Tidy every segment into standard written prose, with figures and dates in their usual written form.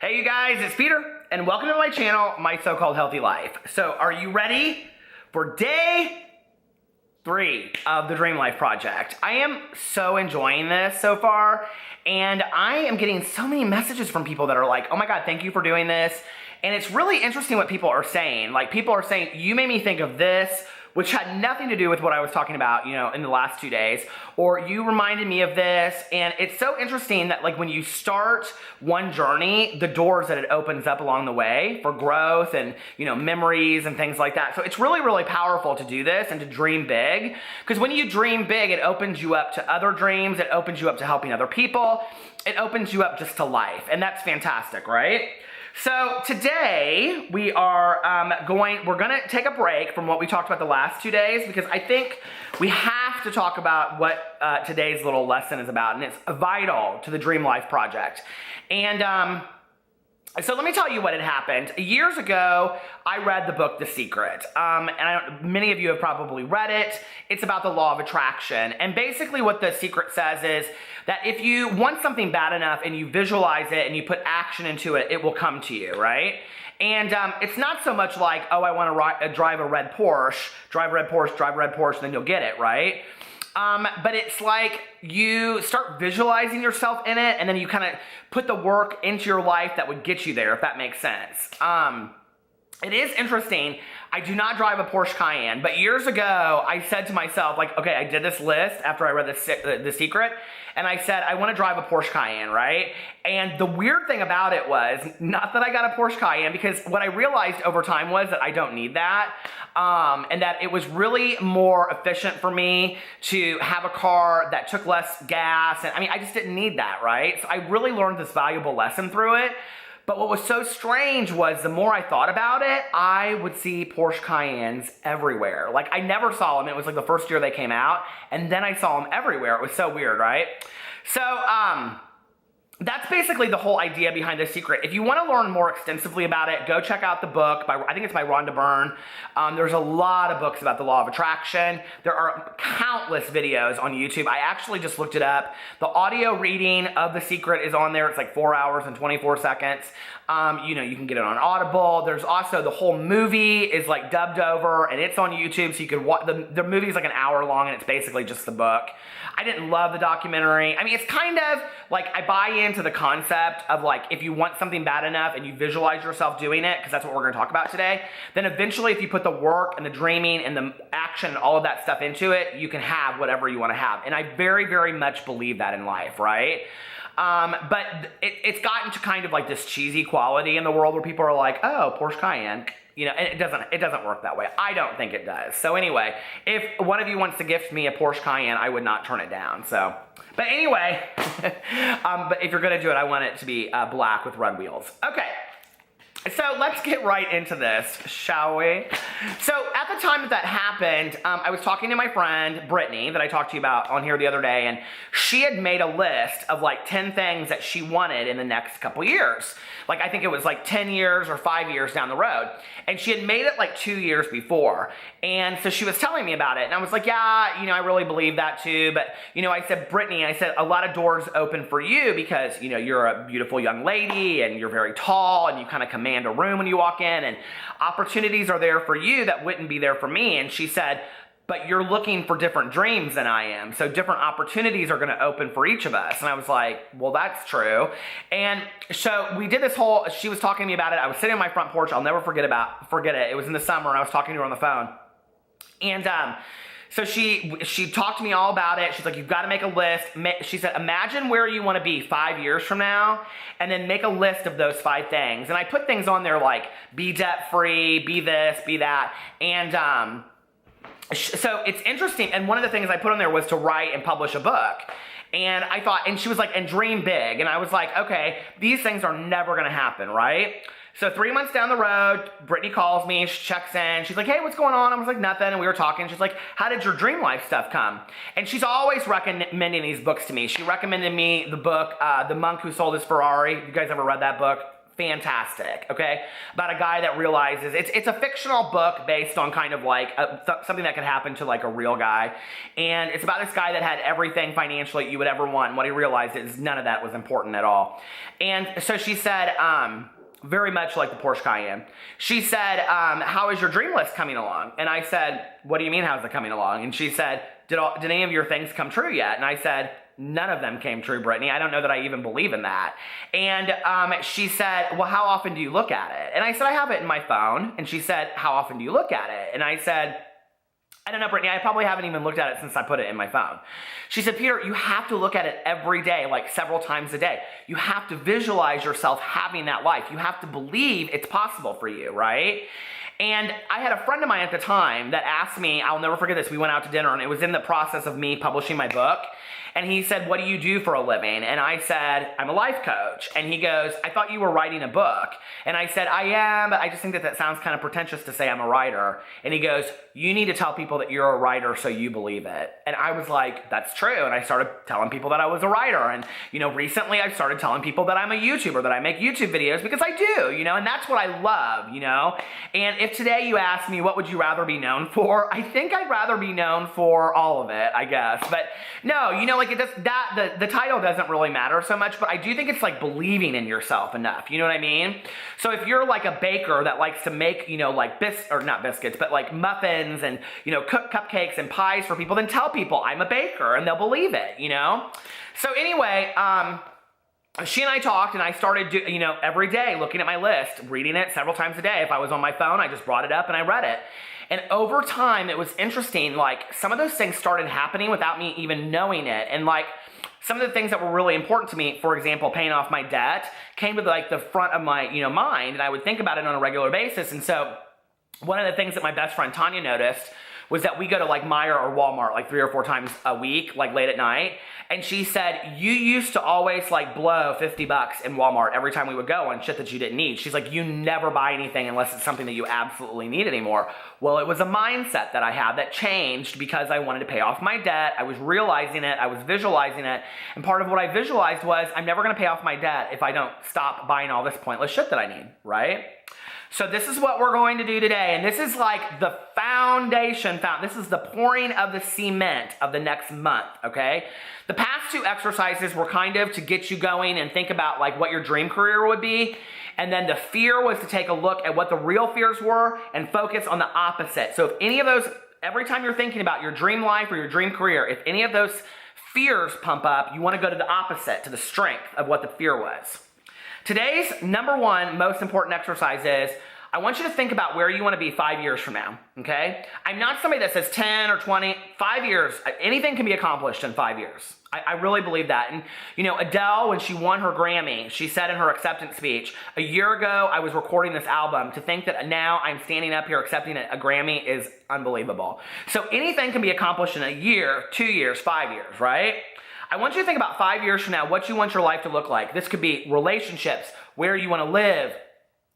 Hey you guys, it's Peter, and welcome to my channel, My So-Called Healthy Life. So are you ready for day 3 of the Dream Life Project? I am so enjoying this so far, and I am getting so many messages from people that are like, oh my God, thank you for doing this. And it's really interesting what people are saying. Like, people are saying, you made me think of this, which had nothing to do with what I was talking about, in the last 2 days, or you reminded me of this. And it's so interesting that, like, when you start one journey, the doors that it opens up along the way for growth and, memories and things like that. So it's really, really powerful to do this and to dream big, because when you dream big, it opens you up to other dreams. It opens you up to helping other people. It opens you up just to life. And that's fantastic, right? So today we're gonna take a break from what we talked about the last 2 days, because I think we have to talk about what today's little lesson is about, and it's vital to the Dream Life Project. And so let me tell you what had happened. Years ago, I read the book The Secret, many of you have probably read it. It's about the law of attraction, and basically what The Secret says is that if you want something bad enough and you visualize it and you put action into it, it will come to you, right? And it's not so much like, oh, I want to drive a red Porsche, and then you'll get it, right? But it's like you start visualizing yourself in it, and then you kind of put the work into your life that would get you there, if that makes sense. It is interesting. I do not drive a Porsche Cayenne, but years ago, I said to myself, like, okay, I did this list after I read The Secret, and I said, I want to drive a Porsche Cayenne, right? And the weird thing about it was, not that I got a Porsche Cayenne, because what I realized over time was that I don't need that, and that it was really more efficient for me to have a car that took less gas, and I just didn't need that, right? So I really learned this valuable lesson through it. But what was so strange was the more I thought about it, I would see Porsche Cayennes everywhere. Like, I never saw them. It was like the first year they came out, and then I saw them everywhere. It was so weird, right? So, that's basically the whole idea behind The Secret. If you want to learn more extensively about it, go check out the book. I think it's by Rhonda Byrne. There's a lot of books about the law of attraction. There are countless videos on YouTube. I actually just looked it up. The audio reading of The Secret is on there. It's like 4 hours and 24 seconds. You can get it on Audible. There's also the whole movie is like dubbed over, and it's on YouTube, so you could watch. The movie is like an hour long, and it's basically just the book. I didn't love the documentary. It's kind of like, I buy into the concept of, like, if you want something bad enough and you visualize yourself doing it, because that's what we're going to talk about today, then eventually if you put the work and the dreaming and the action and all of that stuff into it, you can have whatever you want to have. And I very, very much believe that in life, right? But it's gotten to kind of like this cheesy quality in the world where people are like, oh, Porsche Cayenne. And it doesn't work that way. I don't think it does. So anyway, if one of you wants to gift me a Porsche Cayenne, I would not turn it down. So, but anyway, but if you're gonna do it, I want it to be black with red wheels. Okay. So let's get right into this, shall we? So at the time that happened, I was talking to my friend, Brittany, that I talked to you about on here the other day, and she had made a list of like 10 things that she wanted in the next couple years. Like, I think it was like 10 years or 5 years down the road. And she had made it like 2 years before. And so she was telling me about it. And I was like, yeah, I really believe that too. But, I said, Brittany, a lot of doors open for you because, you're a beautiful young lady and you're very tall and you kind of command a room when you walk in, and opportunities are there for you that wouldn't be there for me. And she said, but you're looking for different dreams than I am. So different opportunities are going to open for each of us. And I was like, well, that's true. And so we did this she was talking to me about it. I was sitting on my front porch. I'll never forget it. It was in the summer, and I was talking to her on the phone. And, so she talked to me all about it. She's like, you've got to make a list. She said, imagine where you want to be 5 years from now, and then make a list of those 5 things. And I put things on there like, be debt-free, be this, be that. And so it's interesting. And one of the things I put on there was to write and publish a book. And I thought, and she was like, and dream big. And I was like, okay, these things are never going to happen, right? So 3 months down the road, Brittany calls me, she checks in, she's like, hey, what's going on? I was like, nothing, and we were talking. She's like, how did your dream life stuff come? And she's always recommending these books to me. She recommended me the book, The Monk Who Sold His Ferrari. You guys ever read that book? fantastic, okay? About a guy that realizes, it's a fictional book based on kind of like something that could happen to like a real guy. And it's about this guy that had everything financially you would ever want. And what he realized is none of that was important at all. And so she said, very much like the Porsche Cayenne. She said, how is your dream list coming along? And I said, what do you mean, how's it coming along? And she said, did any of your things come true yet? And I said, none of them came true, Brittany. I don't know that I even believe in that. And she said, well, how often do you look at it? And I said, I have it in my phone. And she said, how often do you look at it? And I said, I don't know, Brittany, I probably haven't even looked at it since I put it in my phone. She said, Peter, you have to look at it every day, like several times a day. You have to visualize yourself having that life. You have to believe it's possible for you, right? And I had a friend of mine at the time that asked me, I'll never forget this, we went out to dinner and it was in the process of me publishing my book. And he said, what do you do for a living? And I said, I'm a life coach. And he goes, I thought you were writing a book. And I said, I am, but I just think that sounds kind of pretentious to say I'm a writer. And he goes, you need to tell people that you're a writer so you believe it. And I was like, that's true. And I started telling people that I was a writer. And, recently I've started telling people that I'm a YouTuber, that I make YouTube videos because I do, and that's what I love, And if today you ask me, what would you rather be known for? I think I'd rather be known for all of it, I guess. But no, like it does the title doesn't really matter so much, but I do think it's like believing in yourself enough. You know what I mean? So if you're like a baker that likes to make, like not biscuits, but like muffins and, cook cupcakes and pies for people, then tell people I'm a baker and they'll believe it, So anyway, she and I talked and I started, every day looking at my list, reading it several times a day. If I was on my phone, I just brought it up and I read it. And over time, it was interesting, like some of those things started happening without me even knowing it. And like some of the things that were really important to me, for example, paying off my debt, came to like the front of my, mind, and I would think about it on a regular basis. And so one of the things that my best friend Tanya noticed was that we go to like Meijer or Walmart like 3 or 4 times a week, like late at night. And she said, you used to always like blow $50 in Walmart every time we would go on shit that you didn't need. She's like, you never buy anything unless it's something that you absolutely need anymore. Well, it was a mindset that I had that changed because I wanted to pay off my debt. I was realizing it. I was visualizing it. And part of what I visualized was I'm never going to pay off my debt if I don't stop buying all this pointless shit that I need, right? So this is what we're going to do today. And this is like the foundation. This is the pouring of the cement of the next month, okay? The past 2 exercises were kind of to get you going and think about like what your dream career would be. And then the fear was to take a look at what the real fears were and focus on the opposite. So if any of those, every time you're thinking about your dream life or your dream career, if any of those fears pump up, you want to go to the opposite, to the strength of what the fear was. Today's number 1 most important exercise is I want you to think about where you want to be 5 years from now, okay? I'm not somebody that says 10 or 20, 5 years, anything can be accomplished in 5 years. I really believe that. And, Adele, when she won her Grammy, she said in her acceptance speech, a year ago, I was recording this album. To think that now I'm standing up here accepting a Grammy is unbelievable. So anything can be accomplished in a year, 2 years, 5 years, right? I want you to think about 5 years from now, what you want your life to look like. This could be relationships, where you want to live,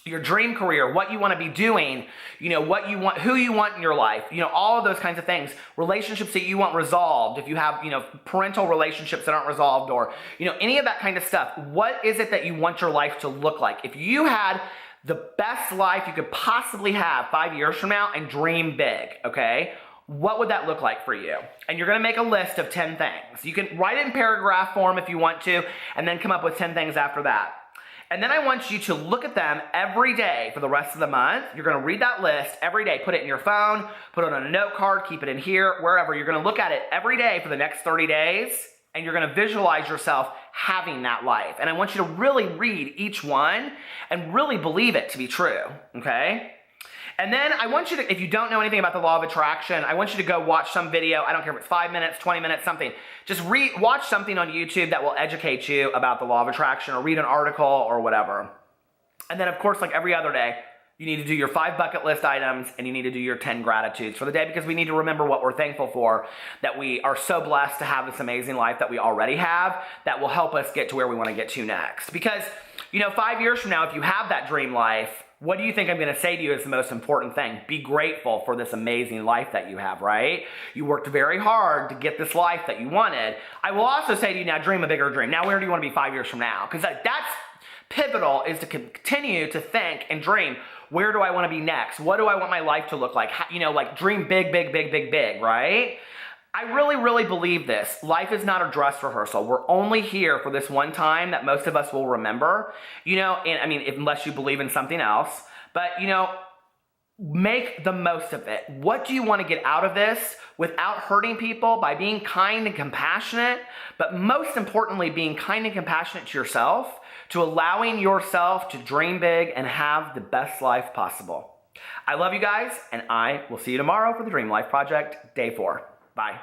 your dream career, what you want to be doing, what you want, who you want in your life, all of those kinds of things, relationships that you want resolved, if you have, parental relationships that aren't resolved or, any of that kind of stuff. What is it that you want your life to look like? If you had the best life you could possibly have 5 years from now and dream big, okay? What would that look like for you? And you're going to make a list of 10 things. You can write it in paragraph form if you want to, and then come up with 10 things after that. And then I want you to look at them every day for the rest of the month. You're going to read that list every day. Put it in your phone, put it on a note card, keep it in here, wherever. You're going to look at it every day for the next 30 days, and you're going to visualize yourself having that life. And I want you to really read each one and really believe it to be true, okay? And then I want you to, if you don't know anything about the law of attraction, I want you to go watch some video. I don't care if it's 5 minutes, 20 minutes, something. Just watch something on YouTube that will educate you about the law of attraction, or read an article or whatever. And then, of course, like every other day, you need to do your 5 bucket list items and you need to do your 10 gratitudes for the day, because we need to remember what we're thankful for, that we are so blessed to have this amazing life that we already have that will help us get to where we want to get to next. Because, 5 years from now, if you have that dream life, what do you think I'm going to say to you is the most important thing? Be grateful for this amazing life that you have, right? You worked very hard to get this life that you wanted. I will also say to you now, dream a bigger dream. Now, where do you want to be 5 years from now? Because that's pivotal is to continue to think and dream. Where do I want to be next? What do I want my life to look like? You know, like dream big, big, big, big, big, right? I really, really believe this. Life is not a dress rehearsal. We're only here for this one time that most of us will remember, you know, and I mean, unless you believe in something else, but you know, make the most of it. What do you want to get out of this without hurting people by being kind and compassionate, but most importantly, being kind and compassionate to yourself, to allowing yourself to dream big and have the best life possible. I love you guys, and I will see you tomorrow for the Dream Life Project, day 4. Bye.